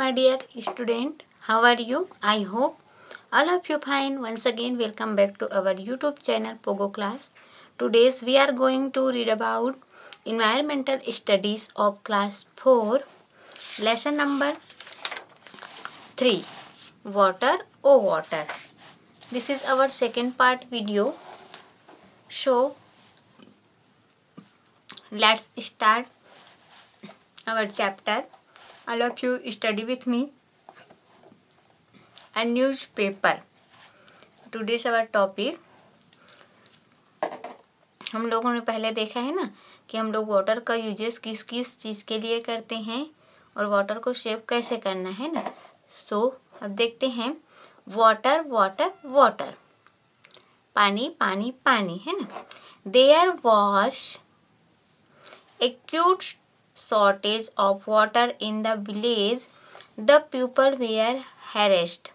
my dear student. How are you? I hope all of you fine. Once again, welcome back to our YouTube channel Pogo Class. Today's we are going to read about environmental studies of class 4, lesson number 3. Water, oh water. This is our second part video. So let's start our chapter. All of you study with me. A newspaper. Today's our topic. हम लोगों ने पहले देखा है ना कि हम लोग वाटर का यूजेस किस किस चीज़ के लिए करते हैं और वाटर को सेव कैसे करना है ना. सो अब देखते हैं. वाटर वाटर वाटर, पानी पानी पानी है ना. There was acute shortage of water in the village. The people were harassed.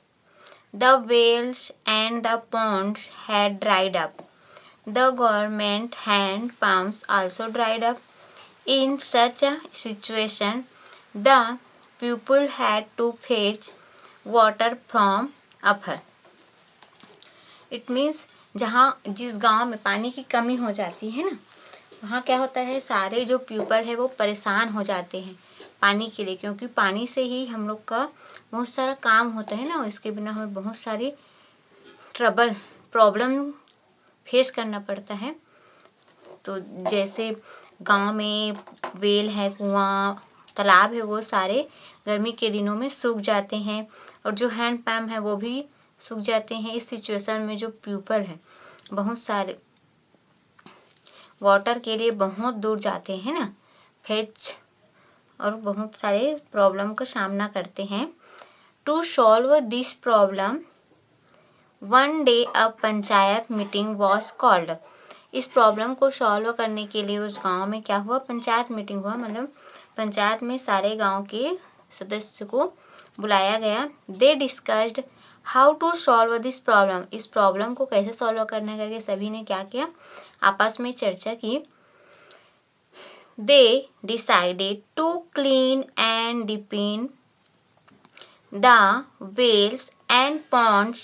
The wells and the ponds had dried up. The government hand pumps also dried up. In such a situation, the people had to fetch water from afar. It means जहाँ जिस गांव में पानी की कमी हो जाती है ना, वहाँ क्या होता है, सारे जो पीपल है वो परेशान हो जाते हैं पानी के लिए, क्योंकि पानी से ही हम लोग का बहुत सारा काम होता है ना. और इसके बिना हमें बहुत सारी प्रॉब्लम फेस करना पड़ता है. तो जैसे गांव में वेल है, कुआं, तालाब है, वो सारे गर्मी के दिनों में सूख जाते हैं और जो हैंड पंप है वो भी सूख जाते हैं. इस सिचुएशन में जो पीपल है बहुत सारे वाटर के लिए बहुत दूर जाते हैं ना, फेच, और बहुत सारे प्रॉब्लम का सामना करते हैं. To solve this problem one day a panchayat meeting was called. इस प्रॉब्लम को सॉल्व करने के लिए उस गांव में क्या हुआ, पंचायत मीटिंग हुआ. मतलब पंचायत में सारे गांव के सदस्य को बुलाया गया. They discussed how to solve this problem. इस प्रॉब्लम को कैसे सॉल्व करने करके सभी ने क्या किया, आपस में चर्चा की. They decided to clean and deepen the wells and ponds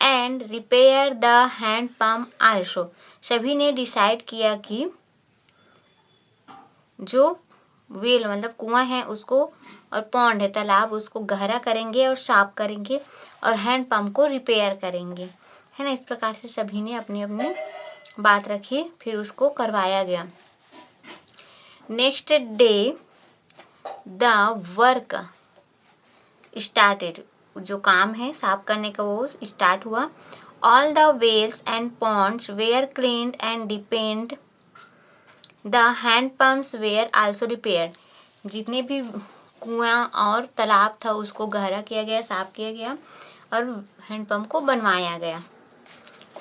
and repair the hand pump also. सभी ने डिसाइड किया कि जो वेल मतलब कुआं है उसको और पॉन्ड है तालाब, उसको गहरा करेंगे और साफ करेंगे और हैंड पंप को रिपेयर करेंगे, है ना. इस प्रकार से सभी ने अपनी अपनी बात रखी, फिर उसको करवाया गया. Next day the work started. जो काम है साफ करने का वो स्टार्ट हुआ. All the wells and ponds were cleaned and deepened. The hand pumps were also repaired. जितने भी कुआं और तालाब था उसको गहरा किया गया, साफ किया गया और हैंड पंप को बनवाया गया,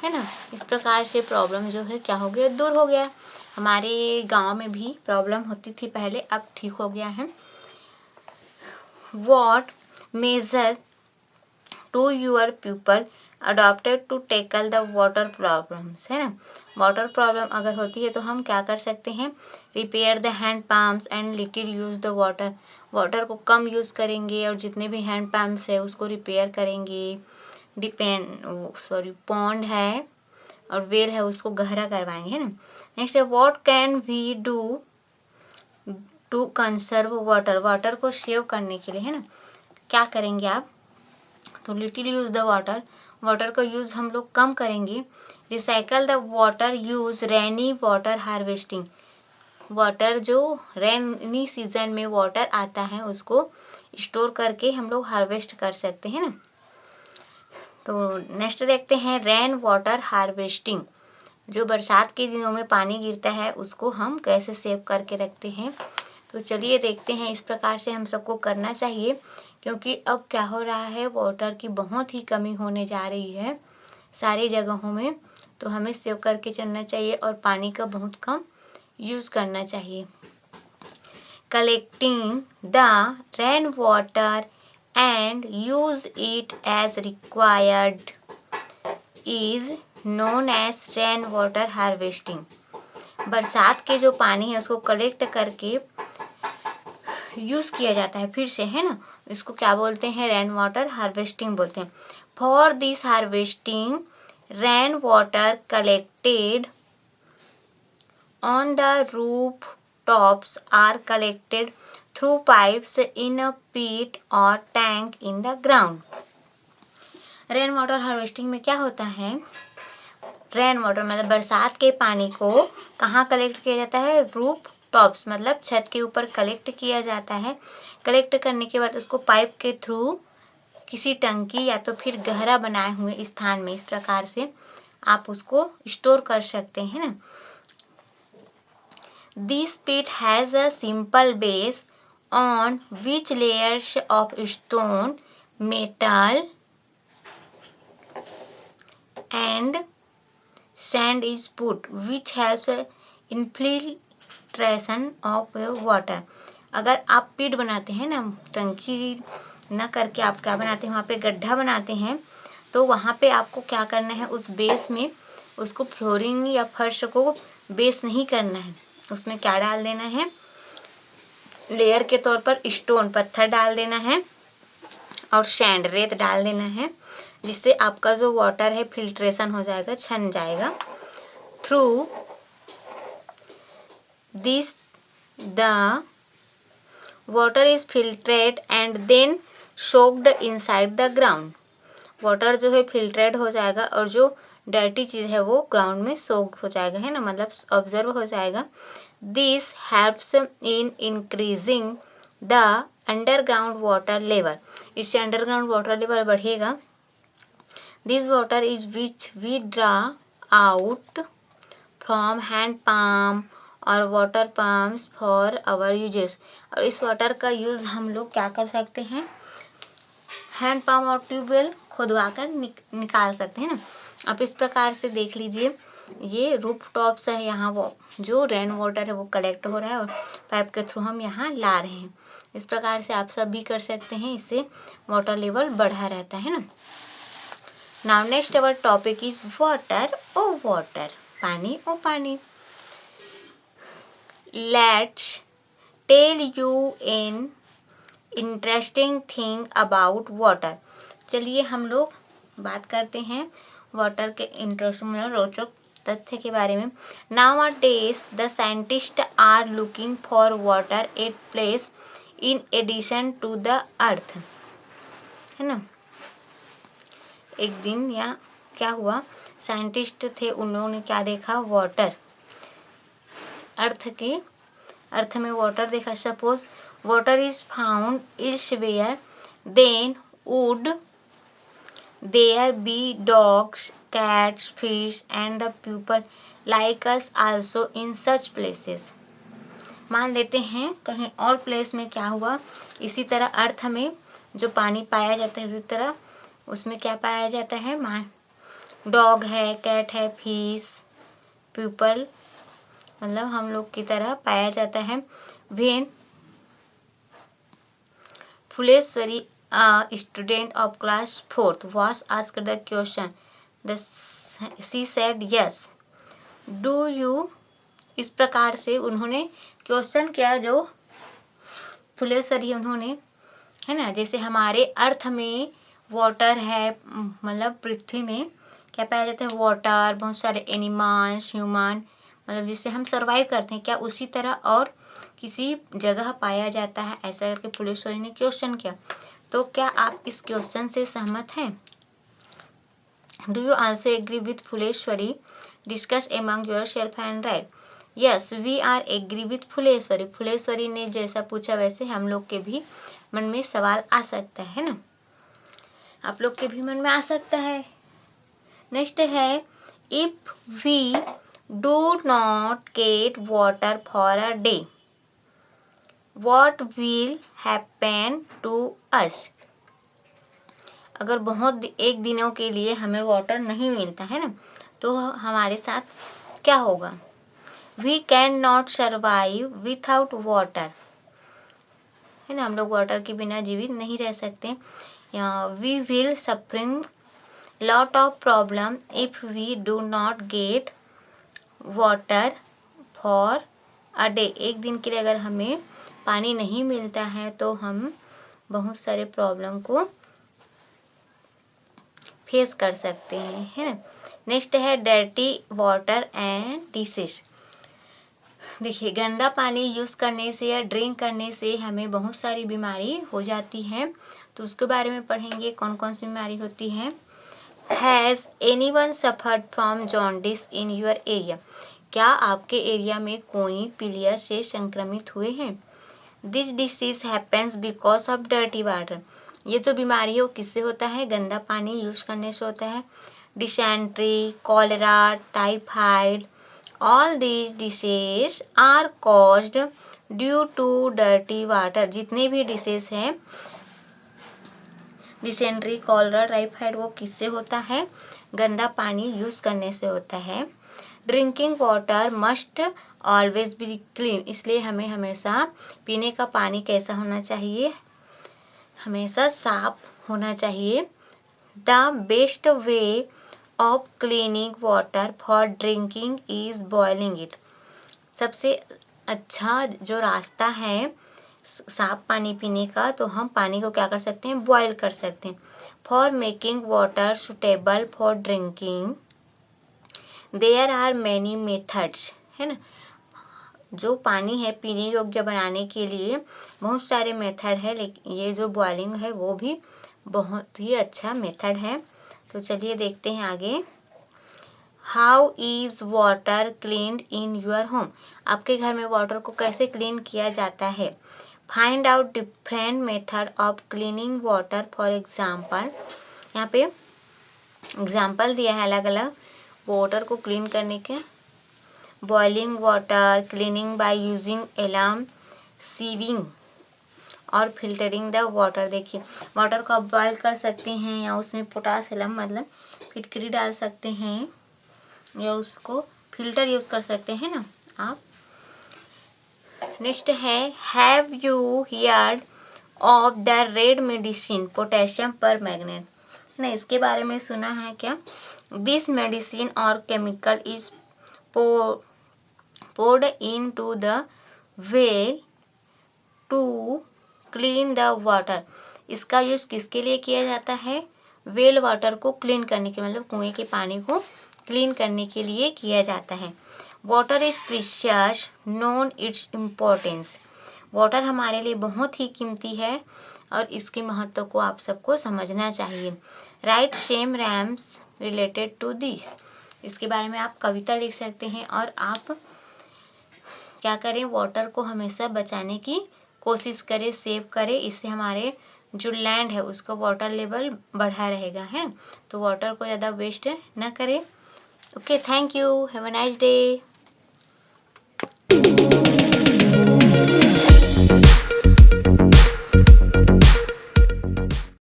है ना. इस प्रकार से प्रॉब्लम जो है क्या हो गया, दूर हो गया. हमारे गांव में भी प्रॉब्लम होती थी पहले, अब ठीक हो गया है. What measure to your people adopted to tackle the water problems, है ना. वाटर प्रॉब्लम अगर होती है तो हम क्या कर सकते हैं, repair the hand pumps and little use the water. Water को कम यूज़ करेंगे और जितने भी हैंड पम्प्स है उसको रिपेयर करेंगे. पॉन्ड है और वेल है उसको गहरा करवाएंगे, है ना. नेक्स्ट है what can we do to conserve water. Water को सेव करने के लिए, है ना, क्या करेंगे आप, तो little use the water. Water का यूज़ हम लोग कम करेंगे. Recycle the water use rainy water harvesting. Water जो रेनी सीजन में वाटर आता है उसको स्टोर करके हम लोग हार्वेस्ट कर सकते हैं ना. तो नेक्स्ट देखते हैं रेन वाटर हार्वेस्टिंग. जो बरसात के दिनों में पानी गिरता है उसको हम कैसे सेव करके रखते हैं. तो चलिए देखते हैं. इस प्रकार से हम सबको करना चाहिए, क्योंकि अब क्या हो रहा है, वाटर की बहुत ही कमी होने जा रही है सारी जगहों में. तो हमें सेव करके चलना चाहिए और पानी का बहुत कम यूज़ करना चाहिए. Collecting the rain water and use it as required is known as rain water harvesting. बरसात के जो पानी है उसको कलेक्ट करके यूज़ किया जाता है फिर से, है ना. इसको क्या बोलते हैं? रेन वाटर हार्वेस्टिंग बोलते हैं। For this harvesting rain water collected on the rooftops are collected through pipes in a pit or tank in the ground. Rain water harvesting में क्या होता है? रेन वाटर मतलब बरसात के पानी को कहाँ कलेक्ट किया जाता है? रूफ टॉप्स मतलब छत के ऊपर कलेक्ट किया जाता है। कलेक्ट करने के बाद उसको पाइप के थ्रू किसी टंकी या तो फिर गहरा बनाए हुए स्थान में इस प्रकार से आप उसको स्टोर कर सकते हैं ना। This pit has a simple base on which layers of stone, metal and sand is put, which helps infiltration of the water. अगर आप पिट बनाते हैं ना, टंकी न करके आप क्या बनाते हैं, वहाँ पे गड्ढा बनाते हैं, तो वहाँ पे आपको क्या करना है? उस बेस में उसको फ्लोरिंग या फर्श को बेस नहीं करना है। उसमें क्या डाल देना है? लेयर के तौर पर स्टोन पत्थर डाल देना है और सैंड रेत डाल देना है, जिससे आपका जो वाटर है फिल्ट्रेशन हो जाएगा, छन जाएगा। Through this the water is filtrate and then soaked inside the ground. Water जो है फिल्ट्रेट हो जाएगा और जो डर्टी चीज़ है वो ग्राउंड में सोक हो जाएगा, है ना, मतलब ऑब्जर्व हो जाएगा। This helps in increasing the underground water level. इससे अंडरग्राउंड वाटर लेवल बढ़ेगा। This water is which we draw out from hand pump और water pumps for our uses. और इस वाटर का यूज़ हम लोग क्या कर सकते हैं? हैंड पम्प और ट्यूबवेल खुदवा कर निकाल सकते हैं ना। आप इस प्रकार से देख लीजिए, ये रूफ टॉप्स है, यहाँ वो जो रेन वाटर है वो कलेक्ट हो रहा है और पाइप के थ्रू हम यहाँ ला रहे हैं। इस प्रकार से आप सब भी कर सकते हैं, इससे वाटर लेवल बढ़ा रहता है ना। Now next our topic is water o water, पानी ओ पानी। Let's tell you in interesting thing about water. चलिए हम लोग बात करते हैं वाटर के इंटरेस्टिंग मतलब रोचक तथ्य के बारे में। Nowadays the scientists are looking for water at place in addition to the earth, है ना। एक दिन या क्या हुआ, साइंटिस्ट थे, उन्होंने क्या देखा? वाटर, अर्थ में वाटर देखा। Suppose water is found elsewhere, then would there be dogs, cats, fish and the people like us also in such places? मान लेते हैं कहीं और प्लेस में क्या हुआ, इसी तरह अर्थ में जो पानी पाया जाता है उसी तरह उसमें क्या पाया जाता है? डॉग है, कैट है, फिश, पीपल मतलब हम लोग की तरह पाया जाता है। When Phuleshwari a student of class 4th was asked the question, she said yes, do you। इस प्रकार से उन्होंने क्वेश्चन किया, जो फुलेश्वरी उन्होंने, है ना, जैसे हमारे अर्थ में वाटर है, मतलब पृथ्वी में क्या पाया जाता है? वाटर, बहुत सारे एनिमल्स, ह्यूमन मतलब जिससे हम सर्वाइव करते हैं, क्या उसी तरह और किसी जगह पाया जाता है? ऐसा करके फुलेश्वरी ने क्वेश्चन किया। तो क्या आप इस क्वेश्चन से सहमत हैं? Do you also agree with Phuleshwari? Discuss among yourself and write. Yes we are agree with Phuleshwari. Phuleshwari ने जैसा पूछा वैसे हम लोग के भी मन में सवाल आ सकता है ना, आप लोग के भी मन में आ सकता है। नेक्स्ट है, if we do not get water for a day what will happen to us? अगर बहुत एक दिनों के लिए हमें वाटर नहीं मिलता है ना, तो हमारे साथ क्या होगा? We cannot survive without water, है ना, हम लोग वाटर के बिना जीवित नहीं रह सकते। We will suffering lot of problem if we do not get water for a day। एक दिन के लिए अगर हमें पानी नहीं मिलता है तो हम बहुत सारे प्रॉब्लम को फेस कर सकते हैं, है ना। नेक्स्ट है डर्टी वाटर एंड डिशेस। देखिए, गंदा पानी यूज़ करने से या ड्रिंक करने से हमें बहुत सारी बीमारी हो जाती है, तो उसके बारे में पढ़ेंगे कौन कौन सी बीमारी होती है। Has anyone suffered from jaundice in your area. क्या आपके एरिया में कोई पीलिया से संक्रमित हुए हैं। This disease happens because of dirty water. ये जो बीमारी है वो किससे होता है, गंदा पानी यूज करने से होता है। Dysentery, cholera, typhoid, all these disease are caused due to dirty water. जितने भी डिसीज हैं, डिसेंट्री, कॉलरा, टाइफाइड, वो किससे होता है, गंदा पानी यूज़ करने से होता है। Drinking water must always be clean. इसलिए हमें हमेशा पीने का पानी कैसा होना चाहिए, हमेशा साफ होना चाहिए। The best way of cleaning water for drinking is boiling it. सबसे अच्छा जो रास्ता है साफ पानी पीने का, तो हम पानी को क्या कर सकते हैं, बॉयल कर सकते हैं। For making water suitable for drinking there are many methods, है ना। जो पानी है पीने योग्य बनाने के लिए बहुत सारे मेथड है, लेकिन ये जो बॉइलिंग है वो भी बहुत ही अच्छा मेथड है। तो चलिए देखते हैं आगे। How is water cleaned in your home. आपके घर में वाटर को कैसे क्लीन किया जाता है। Find out different method of cleaning water. For example, यहाँ पे एग्जाम्पल दिया है अलग अलग वाटर को क्लीन करने के। Boiling water, cleaning by using alum, sieving और फिल्टरिंग द वाटर। देखिए, वाटर को आप बॉयल कर सकते हैं या उसमें पोटास एलम मतलब फिटकरी डाल सकते हैं या उसको फिल्टर यूज़ कर सकते हैं ना आप। नेक्स्ट है have you heard of the red medicine potassium पर मैग्नेट। ना इसके बारे में सुना है क्या। दिस मेडिसिन और chemical is poured into the well to clean the water। इसका यूज़ किसके लिए किया जाता है, वेल वाटर को क्लीन करने के, मतलब कुएं के पानी को क्लीन करने के लिए किया जाता है। Water is precious, known its importance. Water हमारे लिए बहुत ही कीमती है और इसके महत्व को आप सबको समझना चाहिए। Write some rhymes related to this. इसके बारे में आप कविता लिख सकते हैं और आप क्या करें, वाटर को हमेशा बचाने की कोशिश करें, सेव करें। इससे हमारे जो लैंड है उसका वाटर लेवल बढ़ा रहेगा, है। तो वाटर को ज़्यादा वेस्ट ना करें। Okay, thank you, have a nice day.